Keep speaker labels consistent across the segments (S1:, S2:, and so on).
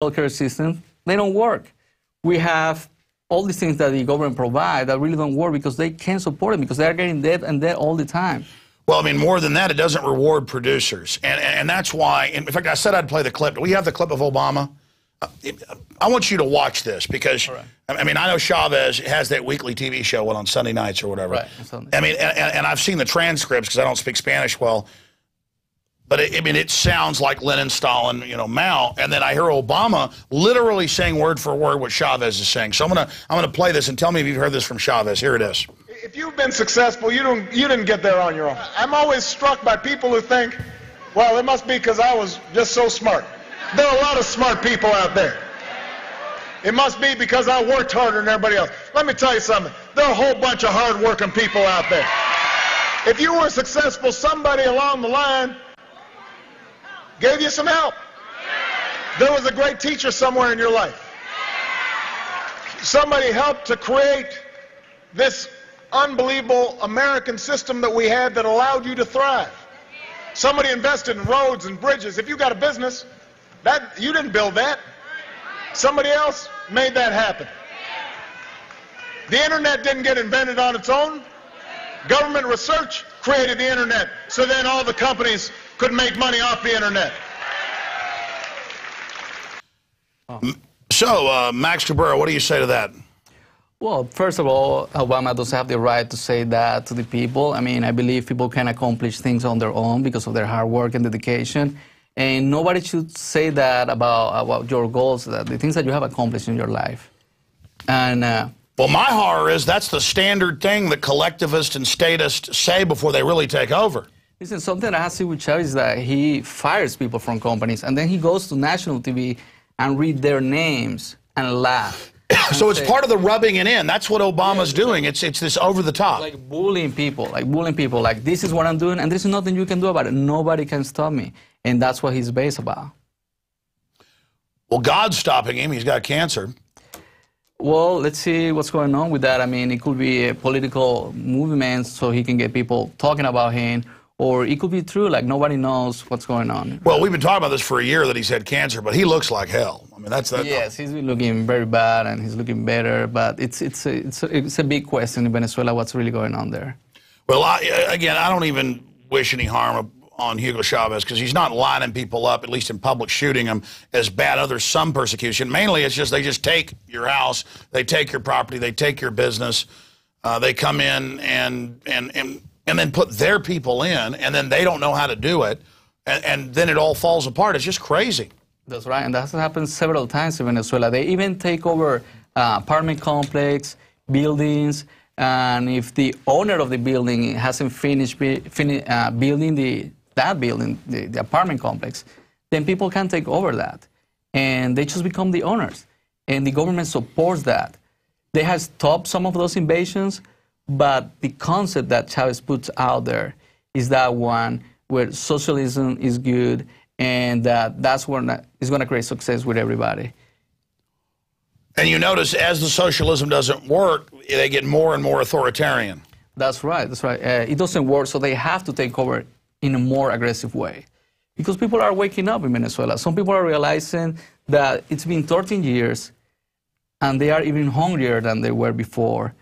S1: healthcare system, they don't work. We have all these things that the government provides that really don't work because they can't support it because they are getting debt and debt all the time.
S2: Well, I mean, more than that, it doesn't reward producers. And that's why, in fact, I said I'd play the clip. Do we have the clip of Obama? I want you to watch this because, right. I mean, I know Chavez has that weekly TV show on Sunday nights or whatever. Right. I mean, and I've seen the transcripts because I don't speak Spanish well. But I mean, it sounds like Lenin, Stalin, you know, Mao. And then I hear Obama literally saying word for word what Chavez is saying. So I'm gonna play this and tell me if you've heard this from Chavez. Here it is.
S3: If you've been successful, you didn't get there on your own. I'm always struck by people who think, well, it must be because I was just so smart. There are a lot of smart people out there. It must be because I worked harder than everybody else. Let me tell you something. There are a whole bunch of hard-working people out there. If you were successful, somebody along the line gave you some help. There was a great teacher somewhere in your life. Somebody helped to create this unbelievable American system that we had that allowed you to thrive. Somebody invested in roads and bridges. If you got a business, you didn't build that. Somebody else made that happen. The internet didn't get invented on its own. Government research created the internet, so then all the companies could make money off the internet.
S2: So, Max Cabrera, what do you say to that?
S1: Well, first of all, Obama does have the right to say that to the people. I mean, I believe people can accomplish things on their own because of their hard work and dedication. And nobody should say that about your goals, the things that you have accomplished in your life. And
S2: well, my horror is that's the standard thing that collectivists and statists say before they really take over.
S1: Listen, something I have seen with Chavez is that he fires people from companies, and then he goes to national TV and read their names and laugh.
S2: So it's part of the rubbing it in. That's what Obama's doing. It's this over the top.
S1: Like bullying people, like this is what I'm doing, and there's nothing you can do about it. Nobody can stop me. And that's what he's based about.
S2: Well, God's stopping him. He's got cancer.
S1: Well, let's see what's going on with that. I mean, it could be a political movement so he can get people talking about him, or it could be true, like nobody knows what's going on.
S2: Well, we've been talking about this for a year that he's had cancer, but he looks like hell. I mean, that's that.
S1: Yes, he's been looking very bad, and he's looking better, but it's a big question in Venezuela, what's really going on there.
S2: Well, again, I don't even wish any harm on Hugo Chavez because he's not lining people up, at least in public, shooting them as bad. Others, some persecution. Mainly, it's just they just take your house, they take your property, they take your business, they come in and then put their people in, and then they don't know how to do it, and then it all falls apart. It's just crazy.
S1: That's right, and that's happened several times in Venezuela. They even take over apartment complex, buildings, and if the owner of the building hasn't finished building the apartment complex, then people can take over that, and they just become the owners, and the government supports that. They have stopped some of those invasions, but the concept that Chavez puts out there is that one where socialism is good and that's where it's going to create success with everybody.
S2: And you notice as the socialism doesn't work, they get more and more authoritarian.
S1: That's right, that's right. It doesn't work, so they have to take over in a more aggressive way. Because people are waking up in Venezuela. Some people are realizing that it's been 13 years and they are even hungrier than they were before.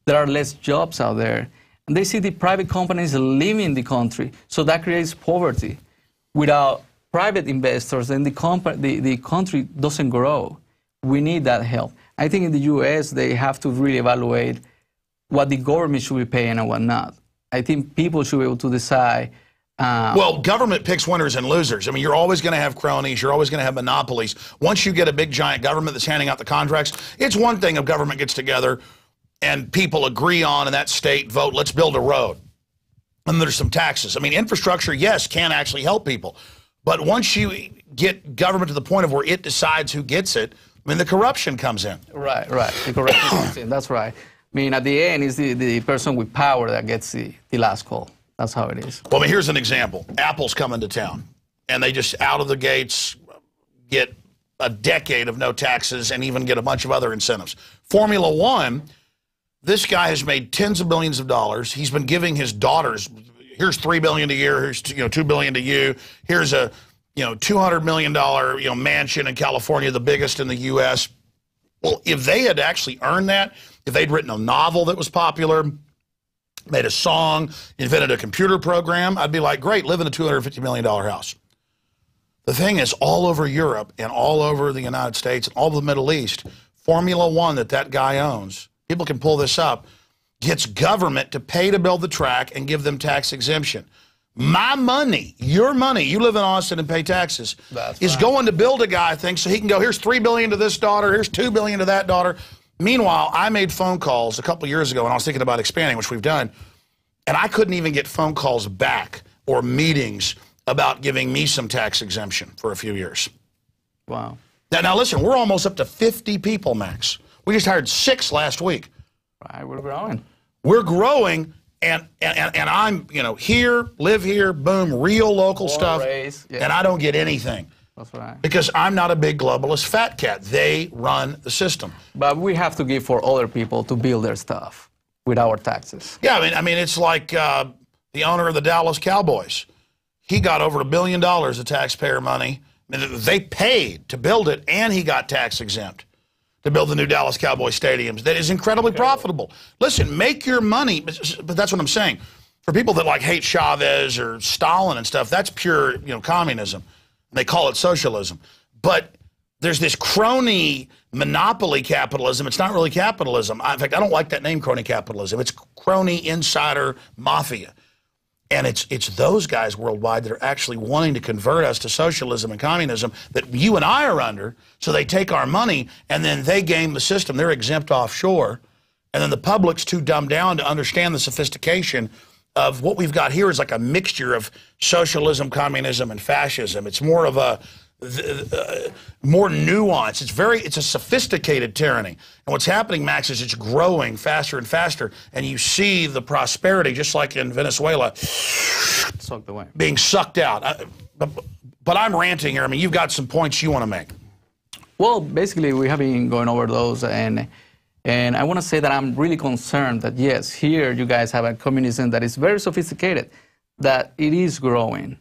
S1: There are less jobs out there. And they see the private companies leaving the country, so that creates poverty. Without private investors, then the country doesn't grow. We need that help. I think in the U.S., they have to really evaluate what the government should be paying and what not. I think people should be able to decide.
S2: Well, government picks winners and losers. I mean, you're always going to have cronies. You're always going to have monopolies. Once you get a big, giant government that's handing out the contracts, it's one thing if government gets together and people agree on in that state, vote, let's build a road. And there's some taxes. I mean, infrastructure, yes, can actually help people. But once you get government to the point of where it decides who gets it, I mean, the corruption comes in.
S1: Right, right. The corruption comes in. That's right. I mean, at the end, it's the person with power that gets the last call. That's how it is.
S2: Well, I mean, here's an example. Apple's coming to town, and they just out of the gates get a decade of no taxes and even get a bunch of other incentives. Formula One, this guy has made tens of billions of dollars. He's been giving his daughters, here's $3 billion a year, here's $2 billion to you, here's a $200 million, mansion in California, the biggest in the U.S. Well, if they had actually earned that, if they'd written a novel that was popular, made a song, invented a computer program, I'd be like, great, live in a $250 million house. The thing is, all over Europe and all over the United States and all over the Middle East, Formula One that guy owns, people can pull this up, gets government to pay to build the track and give them tax exemption. My money, your money, you live in Austin and pay taxes, is going to build a guy, I think, so he can go, here's $3 billion to this daughter, here's $2 billion to that daughter. Meanwhile, I made phone calls a couple years ago when I was thinking about expanding, which we've done, and I couldn't even get phone calls back or meetings about giving me some tax exemption for a few years.
S1: Wow.
S2: Now listen, we're almost up to 50 people, Max. We just hired 6 last week.
S1: Right, we're growing.
S2: We're growing, and I'm, here, live here, boom, real local stuff, and I don't get anything.
S1: That's right.
S2: Because I'm not a big globalist fat cat. They run the system.
S1: But we have to give for other people to build their stuff with our taxes.
S2: Yeah, I mean, it's like the owner of the Dallas Cowboys. He got over $1 billion of taxpayer money. They paid to build it, and he got tax exempt to build the new Dallas Cowboys stadiums. That is incredibly profitable. Listen, make your money, but that's what I'm saying. For people that like hate Chavez or Stalin and stuff, that's pure, communism. They call it socialism. But there's this crony monopoly capitalism. It's not really capitalism. In fact, I don't like that name, crony capitalism. It's crony insider mafia. And it's those guys worldwide that are actually wanting to convert us to socialism and communism that you and I are under, so they take our money and then they game the system. They're exempt offshore. And then the public's too dumbed down to understand the sophistication of what we've got here is like a mixture of socialism, communism, and fascism. It's more of a more nuance. It's a sophisticated tyranny. And what's happening, Max, is it's growing faster and faster, and you see the prosperity, just like in Venezuela,
S1: sucked away,
S2: being sucked out. But I'm ranting here. I mean, you've got some points you want to make.
S1: Well, basically, we have been going over those, and I want to say that I'm really concerned that, yes, here you guys have a communism that is very sophisticated, that it is growing.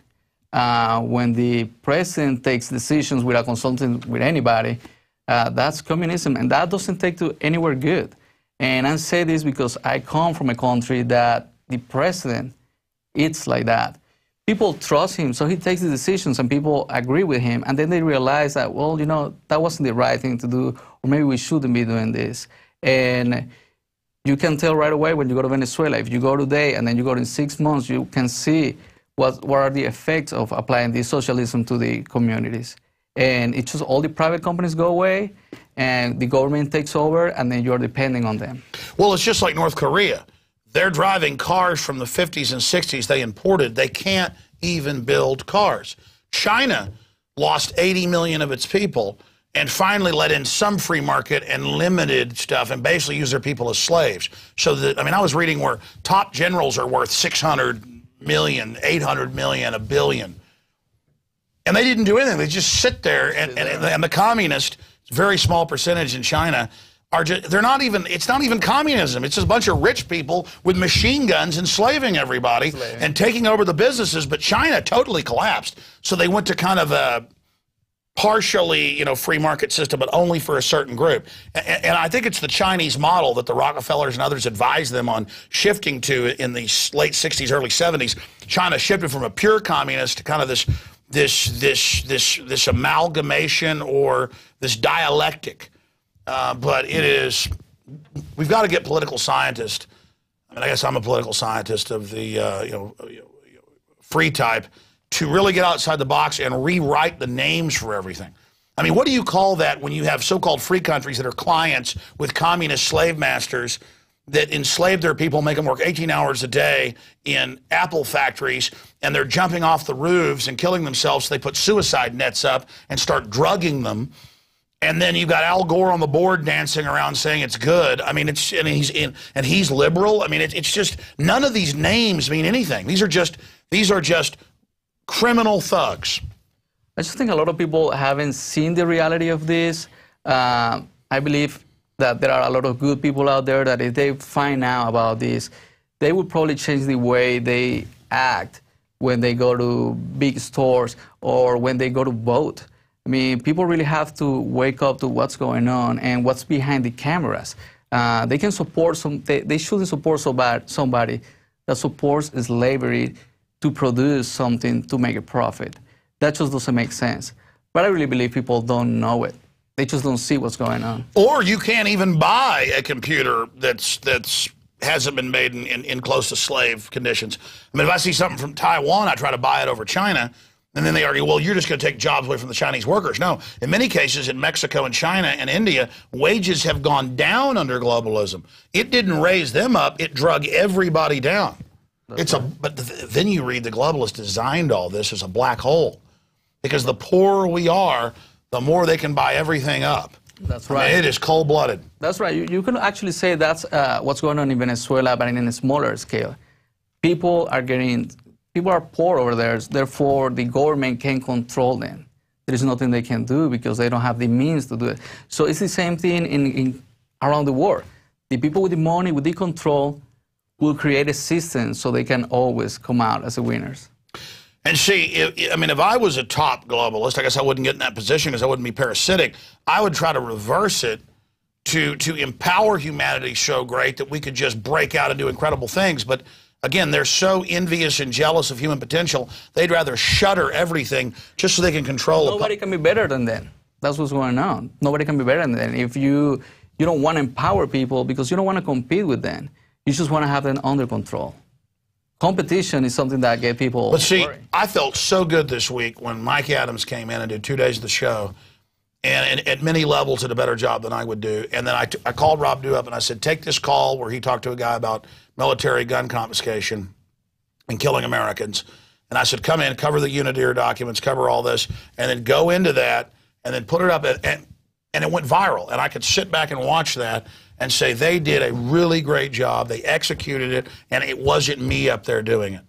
S1: When the president takes decisions without consulting with anybody, that's communism, and that doesn't take to anywhere good. And I say this because I come from a country that the president, it's like that. People trust him, so he takes the decisions, and people agree with him, and then they realize that, well, that wasn't the right thing to do, or maybe we shouldn't be doing this. And you can tell right away when you go to Venezuela. If you go today and then you go in 6 months, you can see what are the effects of applying this socialism to the communities. And it's just all the private companies go away, and the government takes over, and then you're depending on them.
S2: Well, it's just like North Korea. They're driving cars from the 50s and 60s they imported. They can't even build cars. China lost 80 million of its people and finally let in some free market and limited stuff and basically used their people as slaves. So that, I mean, I was reading where top generals are worth 600 million, 800 million, $1 billion. And they didn't do anything. They just sit there, and the communists, very small percentage in China, are just, it's not even communism. It's just a bunch of rich people with machine guns enslaving everybody and taking over the businesses. But China totally collapsed. So they went to kind of a partially, free market system, but only for a certain group. And I think it's the Chinese model that the Rockefellers and others advised them on shifting to in the late 60s, early 70s. China shifted from a pure communist to kind of this amalgamation or this dialectic. But we've got to get political scientists. I mean, I guess I'm a political scientist of the, free type, to really get outside the box and rewrite the names for everything. I mean, what do you call that when you have so-called free countries that are clients with communist slave masters that enslave their people, make them work 18 hours a day in Apple factories, and they're jumping off the roofs and killing themselves, so they put suicide nets up and start drugging them. And then you've got Al Gore on the board dancing around saying it's good. I mean, and he's liberal. I mean, it's just, none of these names mean anything. These are just criminal thugs.
S1: I just think a lot of people haven't seen the reality of this. I believe that there are a lot of good people out there that if they find out about this, they would probably change the way they act when they go to big stores or when they go to vote. I mean, people really have to wake up to what's going on and what's behind the cameras. They can support they shouldn't support somebody that supports slavery to produce something to make a profit. That just doesn't make sense. But I really believe people don't know it. They just don't see what's going on.
S2: Or you can't even buy a computer that's hasn't been made in close to slave conditions. I mean, if I see something from Taiwan, I try to buy it over China, and then they argue, well, you're just going to take jobs away from the Chinese workers. No, in many cases in Mexico and China and India, wages have gone down under globalism. It didn't raise them up, it drug everybody down. But then you read the globalists designed all this as a black hole. Because the poorer we are, the more they can buy everything up.
S1: That's right.
S2: I mean, it is cold-blooded.
S1: That's right. You can actually say that's what's going on in Venezuela, but in a smaller scale. People are poor over there, therefore the government can control them. There is nothing they can do because they don't have the means to do it. So it's the same thing around the world. The people with the money, with the control, will create a system so they can always come out as the winners.
S2: And see, if I was a top globalist, I guess I wouldn't get in that position because I wouldn't be parasitic. I would try to reverse it to empower humanity so great that we could just break out and do incredible things. But again, they're so envious and jealous of human potential, they'd rather shutter everything just so they can control it.
S1: Nobody can be better than them. That's what's going on. Nobody can be better than them. If you don't want to empower people because you don't want to compete with them, you just want to have them under control. Competition is something that gets people
S2: But see,
S1: worried.
S2: I felt so good this week when Mike Adams came in and did 2 days of the show, and at many levels did a better job than I would do. And then I called Rob Dew up and I said, take this call where he talked to a guy about military gun confiscation and killing Americans. And I said, come in, cover the Unidir documents, cover all this, and then go into that and then put it up. And it went viral. And I could sit back and watch that and say they did a really great job. They executed it, and it wasn't me up there doing it.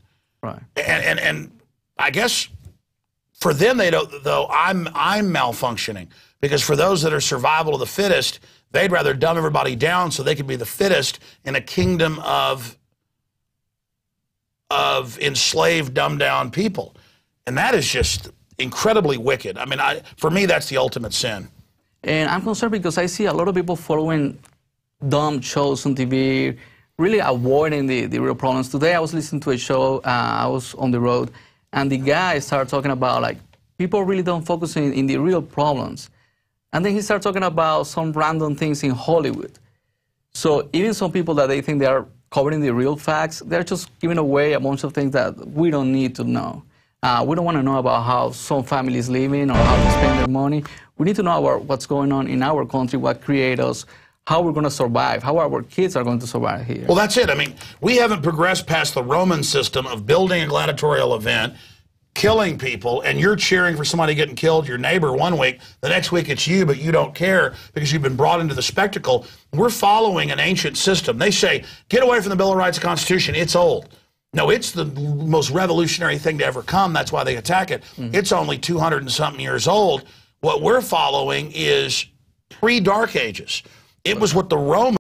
S1: Right.
S2: And I guess for them, they don't. Though I'm malfunctioning because for those that are survival of the fittest, they'd rather dumb everybody down so they could be the fittest in a kingdom of enslaved, dumbed down people, and that is just incredibly wicked. I mean, for me, that's the ultimate sin.
S1: And I'm concerned because I see a lot of people following dumb shows on TV, really avoiding the real problems. Today I was listening to a show, I was on the road, and the guy started talking about, like, people really don't focus in the real problems. And then he started talking about some random things in Hollywood. So even some people that they think they are covering the real facts, they're just giving away a bunch of things that we don't need to know. We don't want to know about how some families living or how they spend their money. We need to know about what's going on in our country, what creates us, how we're going to survive, how our kids are going to survive here.
S2: Well, that's it. I mean, we haven't progressed past the Roman system of building a gladiatorial event, killing people, and you're cheering for somebody getting killed, your neighbor, one week. The next week it's you, but you don't care because you've been brought into the spectacle. We're following an ancient system. They say, get away from the Bill of Rights and Constitution. It's old. No, it's the most revolutionary thing to ever come. That's why they attack it. It's only 200 and something years old. What we're following is pre-Dark Ages. It was what the Romans